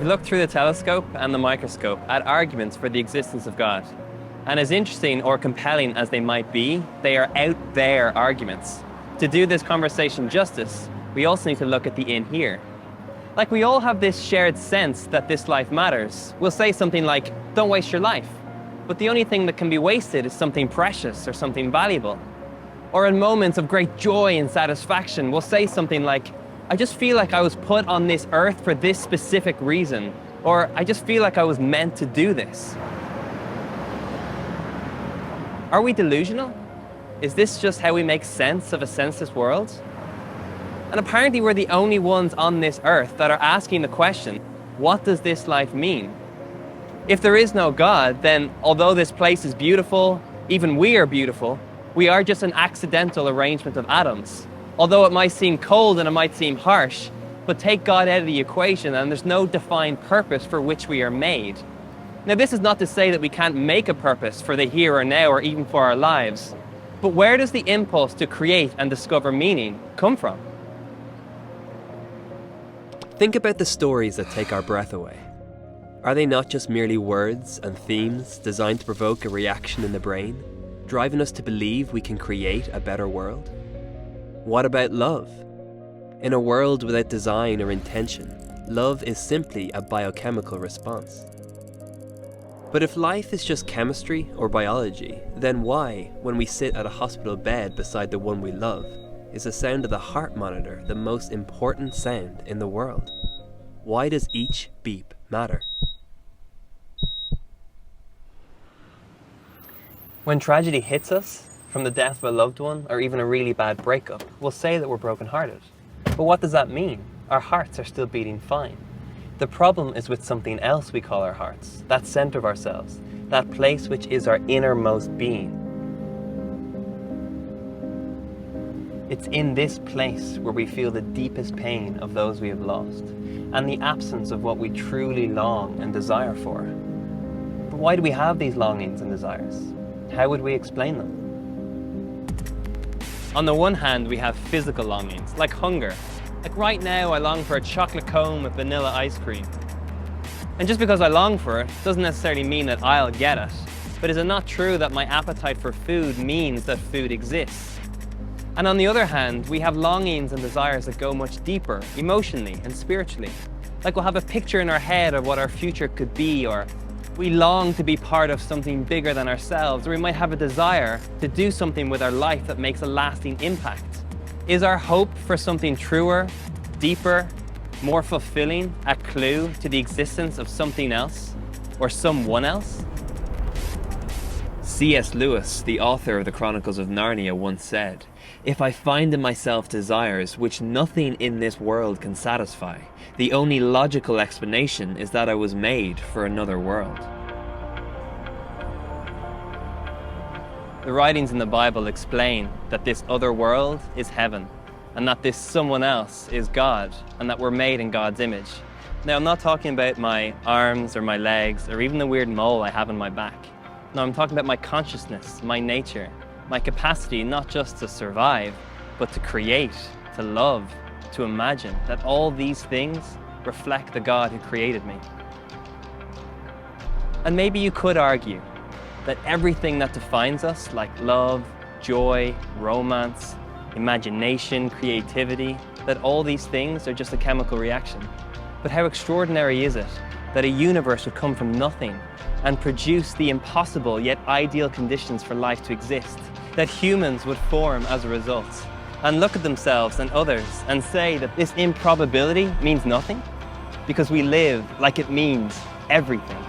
We've looked through the telescope and the microscope at arguments for the existence of God. And as interesting or compelling as they might be, they are out there arguments. To do this conversation justice, we also need to look at the in here. Like, we all have this shared sense that this life matters. We'll say something like, don't waste your life. But the only thing that can be wasted is something precious or something valuable. Or in moments of great joy and satisfaction, we'll say something like, I just feel like I was put on this earth for this specific reason. Or I just feel like I was meant to do this. Are we delusional? Is this just how we make sense of a senseless world? And apparently we're the only ones on this earth that are asking the question, what does this life mean? If there is no God, then although this place is beautiful, even we are beautiful, we are just an accidental arrangement of atoms. Although it might seem cold and it might seem harsh, but take God out of the equation and there's no defined purpose for which we are made. Now, this is not to say that we can't make a purpose for the here or now or even for our lives, but where does the impulse to create and discover meaning come from? Think about the stories that take our breath away. Are they not just merely words and themes designed to provoke a reaction in the brain, driving us to believe we can create a better world? What about love? In a world without design or intention, love is simply a biochemical response. But if life is just chemistry or biology, then why, when we sit at a hospital bed beside the one we love, is the sound of the heart monitor the most important sound in the world? Why does each beep matter? When tragedy hits us, from the death of a loved one or even a really bad breakup, we'll say that we're brokenhearted. But what does that mean? Our hearts are still beating fine. The problem is with something else we call our hearts, that center of ourselves, that place which is our innermost being. It's in this place where we feel the deepest pain of those we have lost, and the absence of what we truly long and desire for. But why do we have these longings and desires? How would we explain them? On the one hand, we have physical longings, like hunger. Like right now, I long for a chocolate cone with vanilla ice cream. And just because I long for it, doesn't necessarily mean that I'll get it. But is it not true that my appetite for food means that food exists? And on the other hand, we have longings and desires that go much deeper, emotionally and spiritually. Like we'll have a picture in our head of what our future could be, or we long to be part of something bigger than ourselves, or we might have a desire to do something with our life that makes a lasting impact. Is our hope for something truer, deeper, more fulfilling a clue to the existence of something else or someone else? C.S. Lewis, the author of the Chronicles of Narnia, once said, "If I find in myself desires which nothing in this world can satisfy, the only logical explanation is that I was made for another world." The writings in the Bible explain that this other world is heaven, and that this someone else is God, and that we're made in God's image. Now, I'm not talking about my arms or my legs, or even the weird mole I have on my back. No, I'm talking about my consciousness, my nature, my capacity not just to survive, but to create, to love, to imagine, that all these things reflect the God who created me. And maybe you could argue that everything that defines us, like love, joy, romance, imagination, creativity, that all these things are just a chemical reaction. But how extraordinary is it that a universe would come from nothing and produce the impossible yet ideal conditions for life to exist, that humans would form as a result, and look at themselves and others and say that this improbability means nothing, because we live like it means everything.